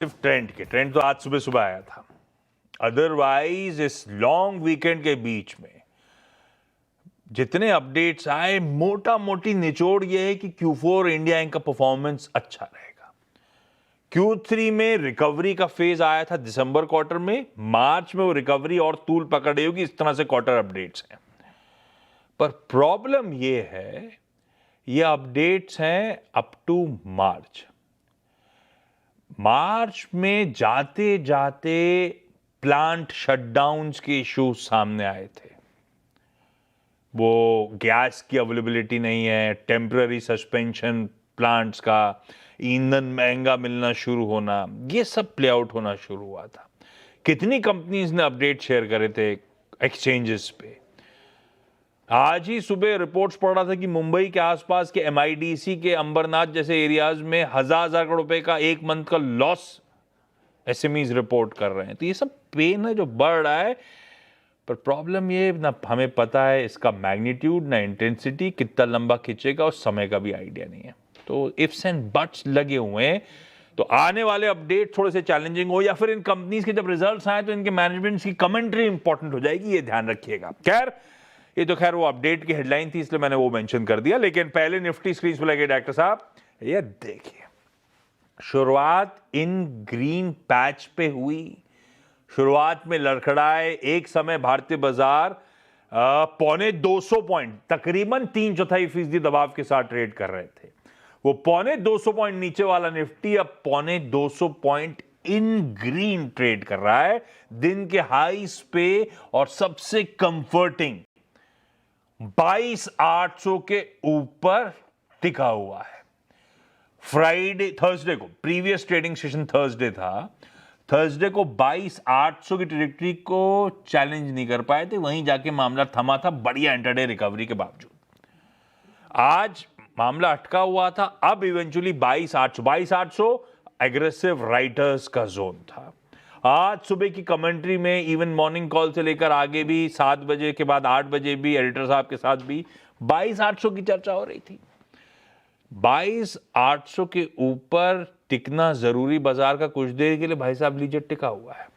सिर्फ ट्रेंड तो आज सुबह सुबह आया था। अदरवाइज इस लॉन्ग वीकेंड के बीच में जितने अपडेट्स आए, मोटा मोटी निचोड़ ये है कि Q4 इंडिया इंक का परफॉर्मेंस अच्छा रहेगा। Q3 में रिकवरी का फेज आया था दिसंबर क्वार्टर में, मार्च में वो रिकवरी और तूल पकड़े होगी। इस तरह से क्वार्टर अपडेट्स हैं। पर प्रॉब्लम ये है, ये अपडेट्स हैं अप टू मार्च में जाते जाते प्लांट शटडाउन्स के इश्यूज सामने आए थे। वो गैस की अवेलेबिलिटी नहीं है, टेम्पररी सस्पेंशन प्लांट्स का, ईंधन महंगा मिलना शुरू होना, ये सब प्ले आउट होना शुरू हुआ था। कितनी कंपनीज ने अपडेट शेयर करे थे एक्सचेंजेस पे। आज ही सुबह रिपोर्ट्स पढ़ रहा था कि मुंबई के आसपास के MIDC के अंबरनाथ जैसे एरियाज में हजार करोड़ रुपए का एक मंथ का लॉस SMEs रिपोर्ट कर रहे हैं। तो ये सब पेन है जो बढ़ रहा है। पर प्रॉब्लम ये ना हमें पता है इसका मैग्नीट्यूड, ना इंटेंसिटी, कितना लंबा खींचेगा और समय का भी आइडिया नहीं है। तो इफ्स एंड बट्स लगे हुए हैं। तो आने वाले अपडेट थोड़े से चैलेंजिंग हो, या फिर इन कंपनीज के जब रिजल्ट्स आए तो इनके मैनेजमेंट की कमेंट्री इंपॉर्टेंट हो जाएगी, ये ध्यान रखिएगा। ये तो खैर वो अपडेट की हेडलाइन थी, इसलिए मैंने वो मेंशन कर दिया। लेकिन पहले निफ्टी स्क्रीन पे लगे डॉक्टर साहब, ये देखिए शुरुआत इन ग्रीन पैच पे हुई। शुरुआत में लड़खड़ाए, एक समय भारतीय बाजार 250 पॉइंट, तकरीबन 3/4% दबाव के साथ ट्रेड कर रहे थे। वो 250 पॉइंट नीचे वाला निफ्टी अब 250 पॉइंट इन ग्रीन ट्रेड कर रहा है, दिन के हाईस पे, और सबसे कंफर्टिंग 22,800 के ऊपर टिका हुआ है। थर्सडे को, प्रीवियस ट्रेडिंग सेशन थर्सडे था, थर्सडे को 22,800 की ट्रेजेक्टरी को चैलेंज नहीं कर पाए थे, वहीं जाके मामला थमा था बढ़िया इंटरडे रिकवरी के बावजूद। आज मामला अटका हुआ था, अब इवेंचुअली 22,800 एग्रेसिव राइटर्स का जोन था। आज सुबह की कमेंट्री में, इवन मॉर्निंग कॉल से लेकर आगे भी, 7 बजे के बाद 8 बजे भी एडिटर साहब के साथ भी 22,800 की चर्चा हो रही थी। 22,800 के ऊपर टिकना जरूरी बाजार का कुछ देर के लिए, भाई साहब लीजिए टिका हुआ है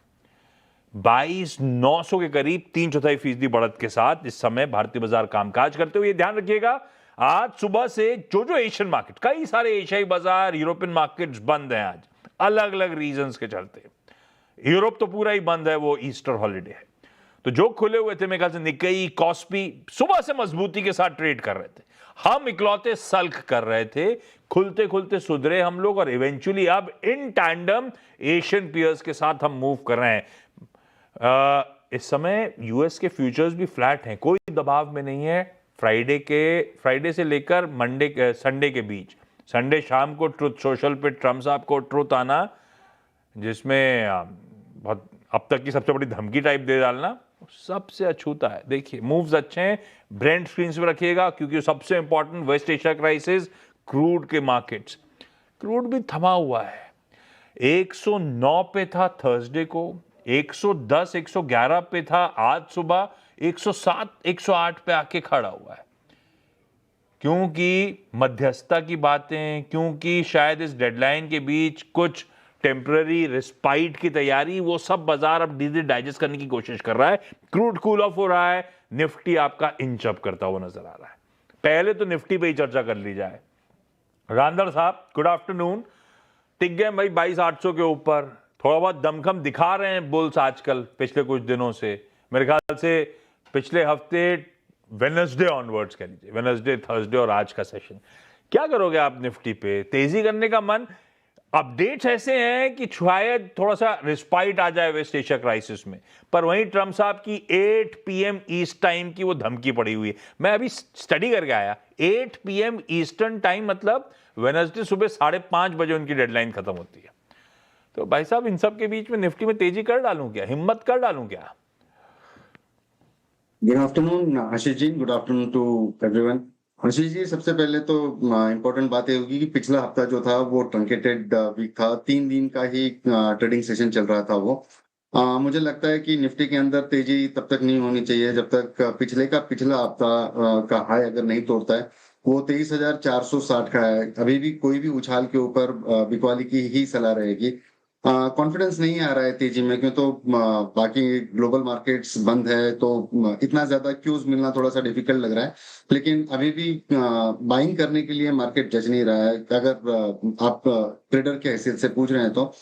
22,900 के करीब, 3/4% बढ़त के साथ इस समय भारतीय बाजार कामकाज करते हुए। ध्यान रखिएगा आज सुबह से जो एशियन मार्केट, कई सारे एशियाई बाजार, यूरोपियन मार्केट्स बंद हैं आज, अलग अलग रीजंस के चलते। यूरोप तो पूरा ही बंद है, वो ईस्टर हॉलिडे है। तो जो खुले हुए थे, मेरे ख्याल से निक्केई, कॉस्पी सुबह से मजबूती के साथ ट्रेड कर रहे थे। हम इकलौते सल्क कर रहे थे, खुलते खुलते सुधरे हम लोग, और इवेंचुअली अब इन टैंडम एशियन पीयर्स के साथ हम मूव कर रहे हैं। इस समय यूएस के फ्यूचर्स भी फ्लैट हैं, कोई दबाव में नहीं है। फ्राइडे से लेकर संडे के बीच, संडे शाम को ट्रुथ सोशल पे ट्रम्प साहब को ट्रुथ आना, जिसमें बहुत अब तक की सबसे बड़ी धमकी टाइप दे डालना, सबसे अछूता है। देखिए मूव्स अच्छे हैं, ब्रेंट स्क्रीन पे रखिएगा, क्योंकि सबसे important West Asia crisis, crude के मार्केट्स, क्रूड भी थमा हुआ है। 109 पे था थर्सडे को, 110 111 पे था आज सुबह, 107 108 पे आके खड़ा हुआ है। क्योंकि मध्यस्थता की बातें, क्योंकि शायद इस डेडलाइन के बीच कुछ टेम्पररी रिस्पाइट की तैयारी, वो सब बाजार अब धीरे डाइजेस्ट करने की कोशिश कर रहा है। क्रूड कूल ऑफ हो रहा है, निफ्टी आपका इंच अप करता हुआ नजर आ रहा है। पहले तो निफ्टी पे ही चर्चा कर ली जाए। रांदर साहब गुड आफ्टरनून, टिक गए भाई 22,800 के ऊपर, थोड़ा बहुत दमखम दिखा रहे हैं बुल्स आजकल पिछले कुछ दिनों से। मेरे ख्याल से पिछले हफ्ते वेडनेसडे ऑनवर्ड्स कह लीजिए, वेडनेसडे, थर्सडे और आज का सेशन, क्या करोगे आप निफ्टी पे? तेजी करने का मन? अपडेट्स ऐसे हैं कि शायद थोड़ा सा रिस्पाइट आ जाए वेस्ट एशिया क्राइसिस में, पर वहीं ट्रम्प साहब की 8 PM ईस्ट टाइम की वो धमकी पड़ी हुई है। मैं अभी स्टडी करके आया, 8 PM ईस्टर्न टाइम मतलब वेडनेसडे सुबह 5:30 बजे उनकी डेडलाइन खत्म होती है। तो भाई साहब इन सब के बीच में निफ्टी में तेजी कर डालूं क्या, हिम्मत कर डालूं क्या? Good afternoon Ashish ji, good afternoon to everyone. Ashish ji, सबसे पहले तो इम्पोर्टेंट बात ये होगी कि पिछला हफ्ता जो था वो ट्रंकेटेड वीक था, 3 दिन का ही ट्रेडिंग सेशन चल रहा था वो। मुझे लगता है कि निफ्टी के अंदर तेजी तब तक नहीं होनी चाहिए जब तक पिछला हफ्ता का हाई अगर नहीं तोड़ता है। वो 23,460 का है। अभी भी कोई भी उछाल के ऊपर बिकवाली की ही सलाह रहेगी। कॉन्फिडेंस नहीं आ रहा है तेजी में, क्यों तो बाकी ग्लोबल मार्केट्स बंद है, तो इतना ज्यादा क्यूज मिलना थोड़ा सा डिफिकल्ट लग रहा है। लेकिन अभी भी बाइंग करने के लिए मार्केट जज नहीं रहा है, अगर आप ट्रेडर के हैसियत से पूछ रहे हैं तो।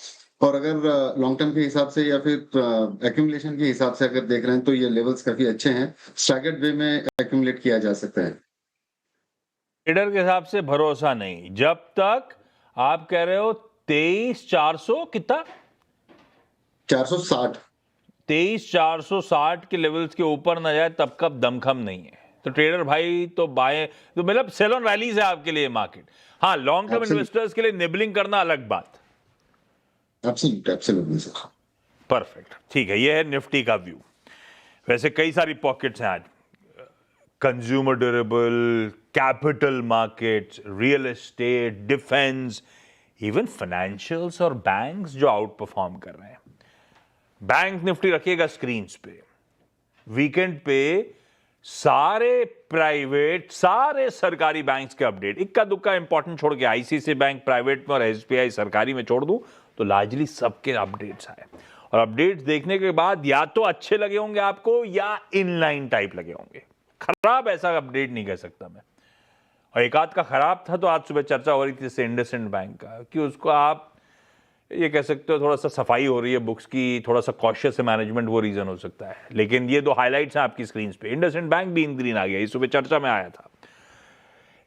और अगर लॉन्ग टर्म के हिसाब से या फिर एक्यूमुलेशन के हिसाब से अगर देख रहे हैं तो ये लेवल्स काफी अच्छे हैं, स्टैगर्ड वे में एक्यूमुलेट किया जा सकता है। ट्रेडर के हिसाब से भरोसा नहीं, जब तक आप कह रहे हो 23,400 कितना, 460। 23,460 के लेवल्स के ऊपर ना जाए तब कब दमखम नहीं है। तो ट्रेडर भाई तो बाय, तो मतलब सेल ऑन रैलीज है आपके लिए मार्केट। हाँ, लॉन्ग टर्म इन्वेस्टर्स के लिए निबलिंग करना अलग बात। Absolutely sir. परफेक्ट, ठीक है, ये है निफ्टी का व्यू। वैसे कई सारी पॉकेट्स हैं आज, consumer durable, capital markets, real estate, defence, even financials और बैंक्स जो आउट परफॉर्म कर रहे हैं। बैंक निफ्टी रखिएगा स्क्रीन पे। वीकेंड पे सारे प्राइवेट, सारे सरकारी बैंक्स के अपडेट, इक्का दुक्का इंपॉर्टेंट छोड़ के, आईसीआईसीआई बैंक प्राइवेट में और एसबीआई सरकारी में छोड़ दूं तो लार्जली सबके अपडेट्स आए। और अपडेट्स देखने के बाद या तो अच्छे लगे होंगे आपको या इनलाइन टाइप लगे होंगे। खराब ऐसा अपडेट नहीं कह सकता मैं। और एक आध का खराब था तो आज सुबह चर्चा हो रही थी, जैसे इंडसइंड बैंक का, कि उसको आप ये कह सकते हो थोड़ा सा सफाई हो रही है बुक्स की, थोड़ा सा कॉशियस मैनेजमेंट, वो रीजन हो सकता है। लेकिन ये दो हाइलाइट्स हैं आपकी स्क्रीन पे। इंडसइंड बैंक भी इन ग्रीन आ गया, इस सुबह चर्चा में आया था।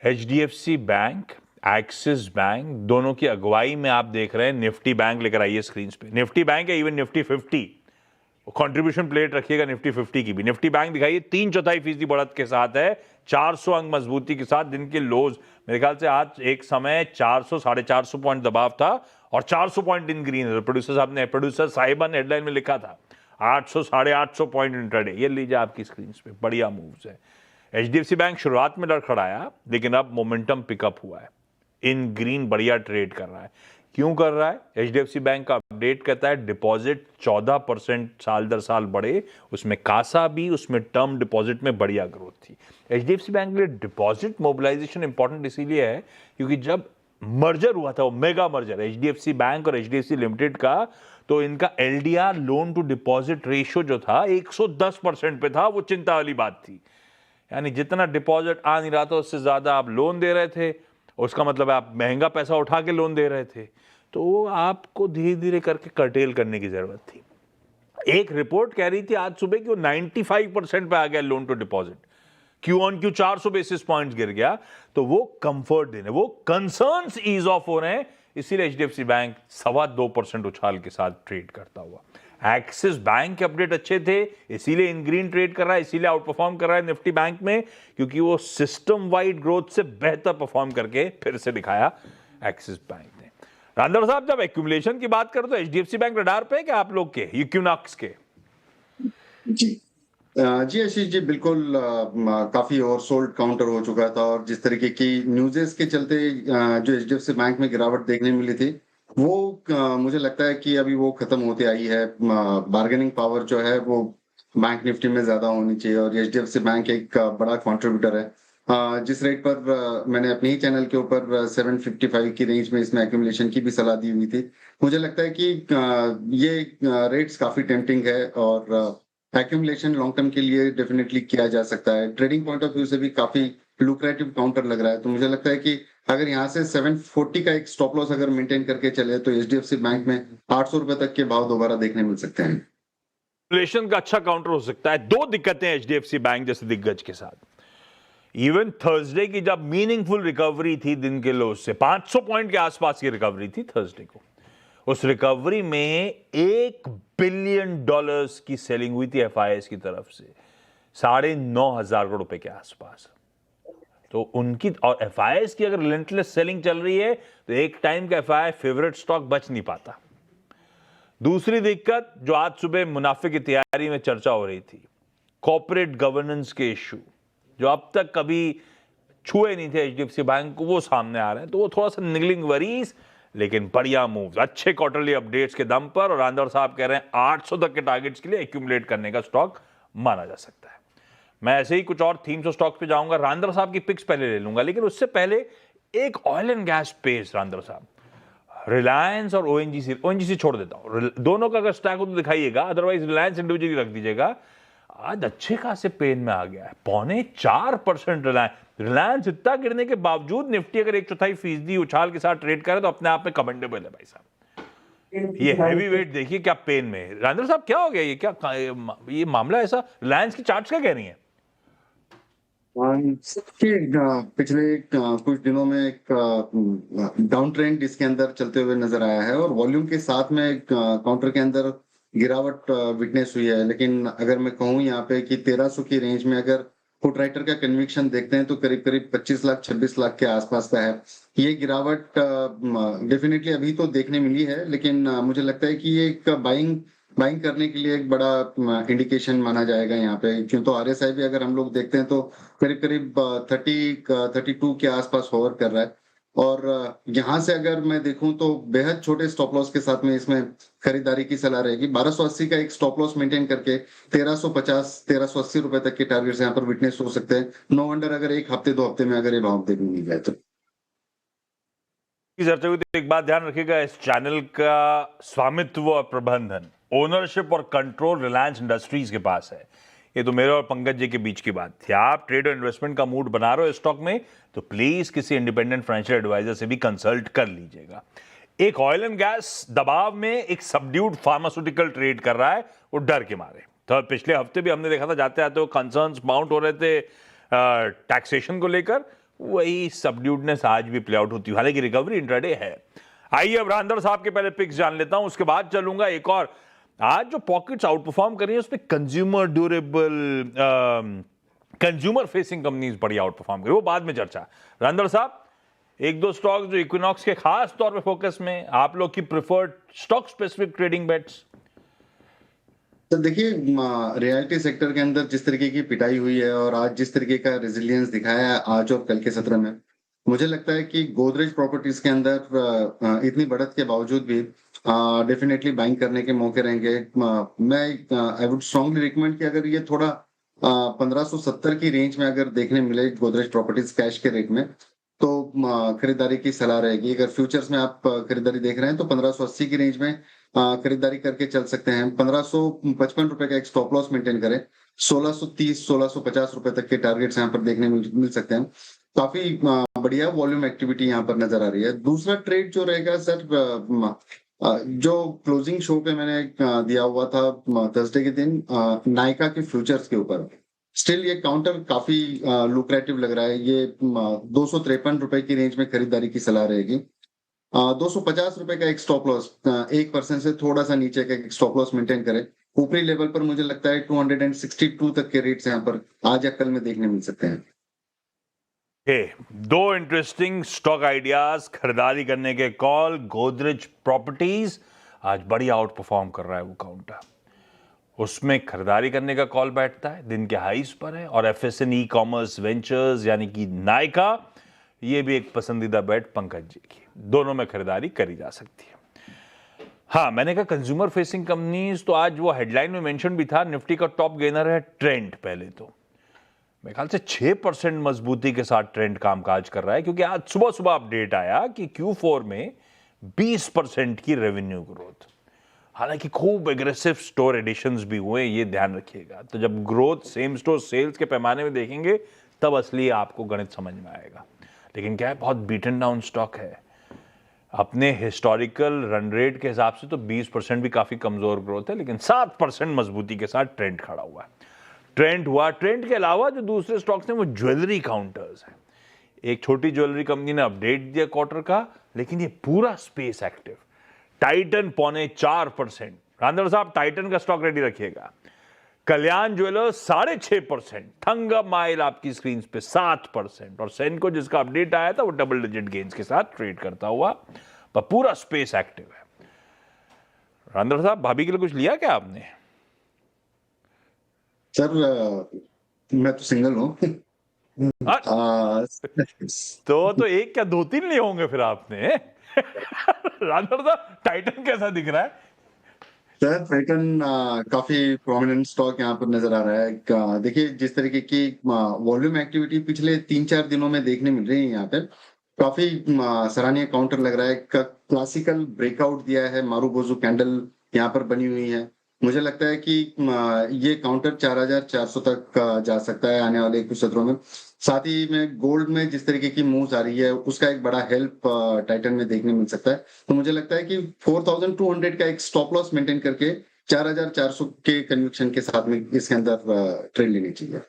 एचडीएफसी बैंक, एक्सिस बैंक, दोनों की अगुवाई में आप देख रहे हैं निफ्टी बैंक लेकर आइए स्क्रीन पे। निफ्टी बैंक है, इवन निफ्टी 50 कंट्रीब्यूशन प्लेट रखिएगा निफ्टी 50 की भी। निफ्टी बैंक दिखाइए 3/4% बढ़त के साथ है, 400 अंक मजबूती के साथ। दिन के लोज मेरे ख्याल से आज एक समय 400 450 पॉइंट दबाव था और 400 पॉइंट इन ग्रीन है। प्रोड्यूसर साहिबा ने हेडलाइन में लिखा था 800 850 पॉइंट इंट्राडे। ये लीजिए आपकी स्क्रीन पे, बढ़िया मूव्स है। एचडीएफसी बैंक शुरुआत में लड़खड़ाया, लेकिन अब मोमेंटम पिकअप हुआ है, इन ग्रीन बढ़िया ट्रेड कर रहा है। क्यों कर रहा है? एचडीएफसी बैंक का अपडेट कहता है डिपॉजिट 14% साल दर साल बढ़े, उसमें कासा भी, उसमें टर्म डिपॉजिट में बढ़िया ग्रोथ थी। एचडीएफसी बैंक के लिए डिपॉजिट मोबिलाइजेशन इंपॉर्टेंट इसीलिए है क्योंकि जब मर्जर हुआ था, वो मेगा मर्जर एचडीएफसी बैंक और एचडीएफसी लिमिटेड का, तो इनका LDR, loan to deposit ratio जो था 110% पे था। वो चिंता वाली बात थी, यानी जितना डिपॉजिट आ नहीं रहा था उससे ज्यादा आप लोन दे रहे थे, उसका मतलब आप महंगा पैसा उठा के लोन दे रहे थे। तो आपको धीरे धीरे करके कर्टेल करने की जरूरत थी। एक रिपोर्ट कह रही थी आज सुबह कि वो 95% पे आ गया loan to deposit, Q on Q 400 basis points गिर गया। तो वो कंफर्ट देने, वो कंसर्न्स ईज ऑफ हो रहे हैं, इसीलिए एचडीएफसी बैंक 2.25% उछाल के साथ ट्रेड करता हुआ। एक्सिस बैंक के अपडेट अच्छे थे, इसीलिए इन ग्रीन ट्रेड कर रहा है, इसीलिए आउट परफॉर्म कर रहा है निफ्टी बैंक में, क्योंकि वो सिस्टम वाइड ग्रोथ से बेहतर परफॉर्म करके फिर से दिखाया एक्सिस बैंक ने। रांदर साहब, जब एक्यूमुलेशन की बात करें तो एचडीएफसी बैंक रडार पे है क्या आप लोग के, इक्विनॉक्स के? जी जी आशीष जी, बिल्कुल। काफी ओवरसोल्ड काउंटर हो चुका था, और जिस तरीके की न्यूज़ेस के चलते जो एचडीएफसी बैंक में गिरावट देखने मिली थी, वो मुझे लगता है कि अभी वो खत्म होते आई है। बार्गेनिंग पावर जो है वो बैंक निफ्टी में ज्यादा होनी चाहिए, और एचडीएफसी बैंक एक बड़ा कंट्रीब्यूटर है। जिस रेट पर मैंने अपने ही चैनल के ऊपर 755 की रेंज में इसमें एक्यूमुलेशन की भी सलाह दी हुई थी, मुझे लगता है कि ये रेट्स काफी टेम्पटिंग है, और एक्यूमुलेशन लॉन्ग टर्म के लिए डेफिनेटली किया जा सकता है। ट्रेडिंग पॉइंट ऑफ व्यू से भी काफी लुक्रेटिव काउंटर लग रहा है। तो मुझे लगता है कि अगर यहाँ से 740 का एक स्टॉप लॉस अगर मेंटेन करके चले तो एचडीएफसी बैंक में 800 रुपए तक के भाव दोबारा देखने मिल सकते हैं। एक्यूमुलेशन का अच्छा काउंटर हो सकता है। दो दिक्कतें एचडीएफसी बैंक जैसे दिग्गज के साथ। इवन थर्सडे की जब मीनिंगफुल रिकवरी थी दिन के लोज से, 500 पॉइंट के आसपास की रिकवरी थी थर्सडे को, उस रिकवरी में $1 बिलियन की सेलिंग हुई थी एफआईएस की तरफ से, 9,500 करोड़ रुपए के आसपास। तो उनकी और एफआईएस की अगर रिलेंटलेस सेलिंग चल रही है तो एक टाइम का एफआईआई फेवरेट स्टॉक बच नहीं पाता। दूसरी दिक्कत जो आज सुबह मुनाफे की तैयारी में चर्चा हो रही थी, कॉर्पोरेट गवर्नेंस के इश्यू जो अब तक कभी छुए नहीं थे एचडीएफसी बैंक को, वो सामने आ रहे हैं। तो वो थोड़ा सा निगलिंग वरीज, लेकिन बढ़िया मूव्स, अच्छे क्वार्टरली अपडेट्स के दम पर। और आंदर साहब कह रहे हैं 800 तक के टारगेट्स के लिए एक्यूमुलेट करने का स्टॉक माना जा सकता है। मैं ऐसे ही कुछ और थीम्स और स्टॉक्स पे जाऊंगा, रांदर साहब की पिक्स पहले ले लूंगा, लेकिन उससे पहले एक ऑयल एंड गैस स्पेस। रांदर साहब, रिलायंस और ओएनजीसी छोड़ देता हूं, दोनों का अगर स्टॉक हो तो दिखाइएगा, अदरवाइज रिलायंस इंडिविजुअली रख दीजिएगा। आज अच्छे खासे पेन में आ गया है, 4.25% रिलायंस इतना गिरने के बावजूद निफ्टी अगर 1/4% उछाल के साथ ट्रेड करे तो अपने आप में कमेंडेबल है भाई साहब। ये हैवी वेट देखिए क्या पेन में है। राजेंद्र साहब क्या हो गया, ये क्या ये मामला ऐसा, रिलायंस की चार्ट्स क्या कह रही है? पिछले कुछ दिनों में एक डाउन ट्रेंड इसके अंदर चलते हुए नजर आया है और वॉल्यूम के साथ में काउंटर के अंदर गिरावट विटनेस हुई है। लेकिन अगर मैं कहूँ यहाँ पे कि 1300 की रेंज में अगर पुट राइटर का कन्विक्शन देखते हैं तो करीब करीब 25 लाख 26 लाख के आसपास का है। ये गिरावट डेफिनेटली अभी तो देखने मिली है, लेकिन मुझे लगता है कि ये एक बाइंग करने के लिए एक बड़ा इंडिकेशन माना जाएगा यहाँ पे। क्यों तो आरएसआई भी अगर हम लोग देखते हैं तो करीब करीब 32 के आसपास होवर कर रहा है। और यहाँ से अगर मैं देखूं तो बेहद छोटे स्टॉप लॉस के साथ में इसमें खरीदारी की सलाह रहेगी। 1280 का एक स्टॉप लॉस मेंटेन करके 1350 1380 रुपए तक के टारगेट्स यहाँ पर विटनेस हो सकते हैं। नो वंडर अगर एक हफ्ते 2 हफ्ते में अगर ये भाव देखने मिल जाए तो। चर्चा हुई तो एक बात ध्यान रखिएगा, इस चैनल का स्वामित्व और प्रबंधन, ओनरशिप और कंट्रोल रिलायंस इंडस्ट्रीज के पास है। ये तो मेरे और पंकज जी के बीच की बात थी। आप ट्रेड और इन्वेस्टमेंट का मूड बना रहे हो स्टॉक में तो प्लीज किसी इंडिपेंडेंट फाइनेंशियल एडवाइजर से भी कंसल्ट कर लीजिएगा। एक ऑयल एंड गैस दबाव में एक सबड्यूड फार्मास्यूटिकल ट्रेड कर रहा है, वो डर के मारे। तो पिछले हफ्ते भी हमने देखा था, जाते आते वो कंसर्न्स माउंट हो रहे थे टैक्सेशन को लेकर, वही सबड्यूडनेस आज भी प्ले आउट होती है, हालांकि रिकवरी इंट्राडे है। आइए अब रांदर साहब के पहले पिक्स जान लेता हूं, उसके बाद चलूंगा एक और। आज जो पॉकेट्स आउट परफॉर्म कर रही है उसमें consumer durable consumer facing companies बड़ी आउट परफॉर्म कर रही है, वो बाद में चर्चा। रांदर साहब, एक दो स्टॉक्स जो इक्विनॉक्स के खास तौर पे फोकस में, आप लोग की preferred stock specific trading bets. तो देखिए, रियलिटी सेक्टर के अंदर जिस तरीके की पिटाई हुई है और आज जिस तरीके का रेजिलियंस दिखाया है आज और कल के सत्र में, मुझे लगता है कि गोदरेज प्रॉपर्टीज के अंदर इतनी बढ़त के बावजूद भी डेफिनेटली बाइंग करने के मौके रहेंगे। मैं आई वुड स्ट्रांगली रिकमेंड कि अगर ये थोड़ा 1570 की रेंज में अगर देखने मिले गोदरेज प्रॉपर्टीज कैश के रेट में तो खरीदारी की सलाह रहेगी। अगर फ्यूचर्स में आप खरीदारी देख रहे हैं तो 1580 की रेंज में खरीदारी करके चल सकते हैं। 1555 रुपए का एक स्टॉप लॉस मेंटेन करें। 1630 1650 रुपए तक के टारगेट्स यहाँ पर देखने मिल सकते हैं। काफी बढ़िया वॉल्यूम एक्टिविटी यहाँ पर नजर आ रही है। दूसरा ट्रेड जो रहेगा सर, जो क्लोजिंग शो पे मैंने दिया हुआ था थर्सडे के दिन नायका के फ्यूचर्स के ऊपर, स्टिल ये काउंटर काफी लुक्रेटिव लग रहा है। ये 253 रुपए की रेंज में खरीदारी की सलाह रहेगी। 250 रुपए का एक स्टॉप लॉस, 1% से थोड़ा सा नीचे का एक स्टॉप लॉस मेंटेन करें। ऊपरी लेवल पर मुझे लगता है 262 तक के रेट्स यहाँ पर आज या कल में देखने मिल सकते हैं। दो इंटरेस्टिंग स्टॉक आइडियाज खरीदारी करने के कॉल। गोदरेज प्रॉपर्टीज आज बड़ी आउट परफॉर्म कर रहा है, वो काउंटर, उसमें खरीदारी करने का कॉल बैठता है, दिन के हाईस पर है। और एफएसएन ई कॉमर्स वेंचर्स यानी कि नायका, ये भी एक पसंदीदा बेट पंकज जी की, दोनों में खरीदारी करी जा सकती है। हाँ, मैंने कहा कंज्यूमर फेसिंग कंपनीज, तो आज वो हेडलाइन में मेंशन भी था, निफ्टी का टॉप गेनर है ट्रेंड। पहले तो मेरे ख्याल से 6% मजबूती के साथ ट्रेंड कामकाज कर रहा है, क्योंकि आज सुबह सुबह अपडेट आया कि Q4 में 20% की रेवेन्यू ग्रोथ। हालांकि खूब एग्रेसिव स्टोर एडिशंस भी हुए, ये ध्यान रखिएगा। तो जब ग्रोथ सेम स्टोर सेल्स के पैमाने में देखेंगे तब असली आपको गणित समझ में आएगा। लेकिन क्या है, बहुत बीटन डाउन स्टॉक है। अपने हिस्टोरिकल रन रेट के हिसाब से तो 20% भी काफी कमजोर ग्रोथ है, लेकिन 7% मजबूती के साथ ट्रेंड खड़ा हुआ है। ट्रेंड के अलावा जो दूसरे स्टॉक्स हैं वो ज्वेलरी काउंटर्स हैं। एक छोटी ज्वेलरी कंपनी ने अपडेट दिया क्वार्टर का, लेकिन ये पूरा स्पेस एक्टिव। टाइटन 4.25%। रांदर साहब, टाइटन का स्टॉक रेडी रखिएगा। कल्याण ज्वेलर्स 6.5%। थंगम माइल आपकी स्क्रीन पे 7%। और सेनको जिसका अपडेट आया था वो डबल डिजिट गेन्स के साथ ट्रेड करता हुआ, पर पूरा स्पेस एक्टिव है। रांदर साहब, भाभी के लिए कुछ लिया क्या आपने? सर मैं तो सिंगल हूँ। तो एक क्या 2-3 लिए होंगे फिर आपने? रांदर साहब, टाइटन कैसा दिख रहा है? सर टाइटन काफी प्रोमिनेंट स्टॉक यहाँ पर नजर आ रहा है। देखिए, जिस तरीके की वॉल्यूम एक्टिविटी पिछले 3-4 दिनों में देखने मिल रही है यहाँ पे, काफी सराहनीय काउंटर लग रहा है। क्लासिकल ब्रेकआउट दिया है, मारुबोजू कैंडल यहाँ पर बनी हुई है। मुझे लगता है कि ये काउंटर 4,400 तक जा सकता है आने वाले कुछ सत्रों में। साथ ही में गोल्ड में जिस तरीके की मूव्स आ रही है उसका एक बड़ा हेल्प टाइटन में देखने मिल सकता है। तो मुझे लगता है कि 4,200 का एक स्टॉप लॉस मेंटेन करके 4,400 के कन्विक्शन के साथ में इसके अंदर ट्रेड लेनी चाहिए।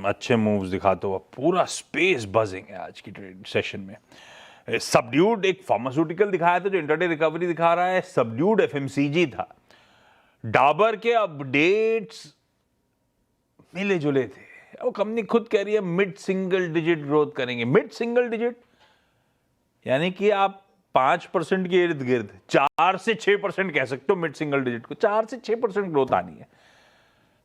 अच्छे मूव्स दिखाते हुआ पूरा स्पेस बजिंग है आज की ट्रेड सेशन में। सबड्यूड एक फार्मास्यूटिकल दिखाया था जो इंटरडे रिकवरी दिखा रहा है, सबड्यूड एफएमसीजी था। डाबर के अपडेट्स मिले जुले थे। वो कंपनी खुद कह रही है मिड सिंगल डिजिट ग्रोथ करेंगे। मिड सिंगल डिजिट यानी कि आप 5% के इर्द गिर्द 4 से 6% कह सकते हो मिड सिंगल डिजिट को। 4 से 6% ग्रोथ आनी है।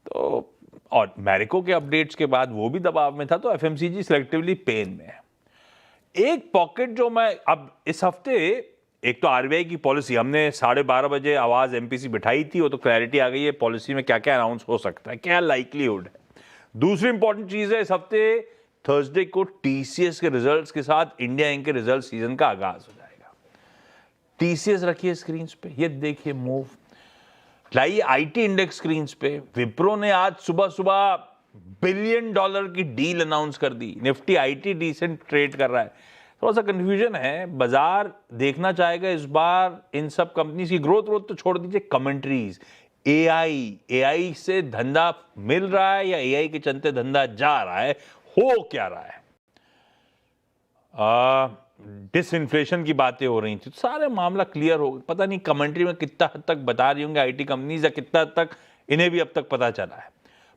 तो और मैरिको के अपडेट्स के बाद वो भी दबाव में था, तो एफएमसीजी सिलेक्टिवली पेन में है। एक पॉकेट जो मैं अब इस हफ्ते, एक तो आरबीआई की पॉलिसी, हमने 12:30 बजे आवाज एमपीसी बिठाई थी, वो तो क्लैरिटी आ गई है पॉलिसी में क्या क्या अनाउंस हो सकता है, क्या लाइकलीहुड है। दूसरी इंपॉर्टेंट चीज है, इस हफ्ते थर्सडे को टीसीएस के रिजल्ट्स के साथ इंडिया इंक के रिजल्ट सीजन का आगाज हो जाएगा। टीसीएस रखिए स्क्रीन पे, ये देखिए मूव लाइए आईटी इंडेक्स स्क्रीन पे। विप्रो ने आज सुबह सुबह $1 बिलियन की डील अनाउंस कर दी। निफ्टी आईटी डिसेंट ट्रेड कर रहा है। थोड़ा सा कंफ्यूजन है, बाजार देखना चाहेगा इस बार इन सब कंपनीज की ग्रोथ तो छोड़ दीजिए, कमेंट्रीज। एआई से धंधा मिल रहा है या एआई के चलते धंधा जा रहा है, हो क्या रहा है। डिसइंफ्लेशन की बातें हो रही थी, तो सारे मामला क्लियर हो। पता नहीं कमेंट्री में कितना हद तक बता रही होंगे आईटी कंपनीज, या कितना हद तक इन्हें भी अब तक पता चला है।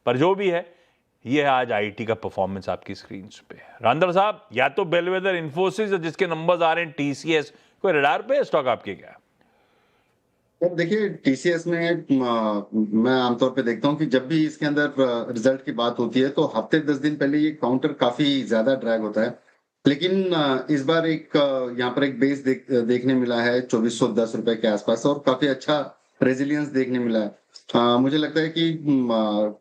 पर जो भी है, ये है आज आईटी का परफॉर्मेंस आपकी स्क्रीन पे। रांदर साहब, या तो बेलवेदर, इन्फोसिस, जिसके नंबर्स आ रहे हैं, टीसीएस, कोई रडार पे स्टॉक आपके क्या? अब देखिए टीसीएस में मैं आमतौर पे देखता हूँ कि जब भी इसके अंदर रिजल्ट की बात होती है तो हफ्ते 10 दिन पहले ये काउंटर काफी ज्यादा ड्रैग होता है। लेकिन इस बार एक यहाँ पर एक बेस देखने मिला है 2,410 रुपए के आसपास, और काफी अच्छा रेजिलियंस देखने मिला है। मुझे लगता है कि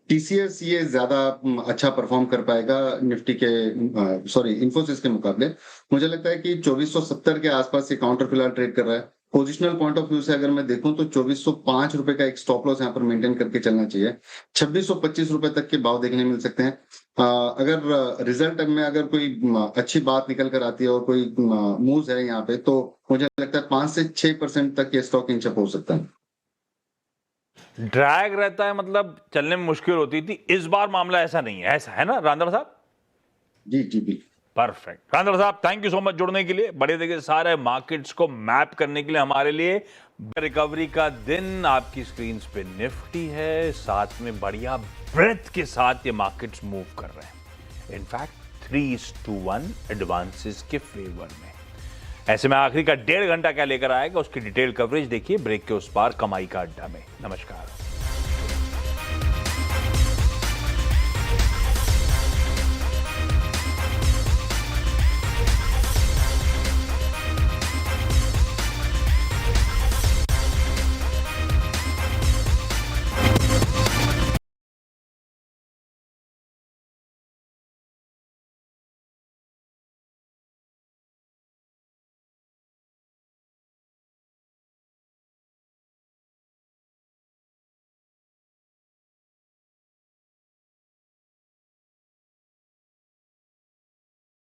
टीसीएस ये ज्यादा अच्छा परफॉर्म कर पाएगा निफ्टी के सॉरी इन्फोसिस के मुकाबले। मुझे लगता है कि 2,470 के आसपास ये काउंटर फिलहाल ट्रेड कर रहा है। पोजिशनल पॉइंट ऑफ व्यू से अगर मैं देखूं तो 2,405 रुपए का एक स्टॉप लॉस यहाँ पर मेंटेन करके चलना चाहिए। 2,625 रुपए तक के भाव देखने मिल सकते हैं। अगर रिजल्ट में अगर कोई अच्छी बात निकल कर आती है और कोई मूव्स है यहाँ पे, तो मुझे लगता है 5 से 6% तक ये स्टॉक इंचअप हो सकता है। ड्रैग रहता है मतलब चलने में मुश्किल होती थी, इस बार मामला ऐसा नहीं है, ऐसा है ना रांदर साहब? जी जी बिल्कुल। परफेक्ट। रांदर साहब, थैंक यू सो मच जुड़ने के लिए, बड़े देखिए सारे मार्केट्स को मैप करने के लिए हमारे लिए। रिकवरी का दिन आपकी स्क्रीन पे निफ्टी है, साथ में बढ़िया ब्रेथ के साथ ये मार्केट्स मूव कर रहे हैं। इनफैक्ट 3:1 एडवांसेस के फेवर में। ऐसे में आखिरी का 1.5 घंटा क्या लेकर आएगा, उसकी डिटेल कवरेज देखिए ब्रेक के उस पार कमाई का अड्डा में। नमस्कार।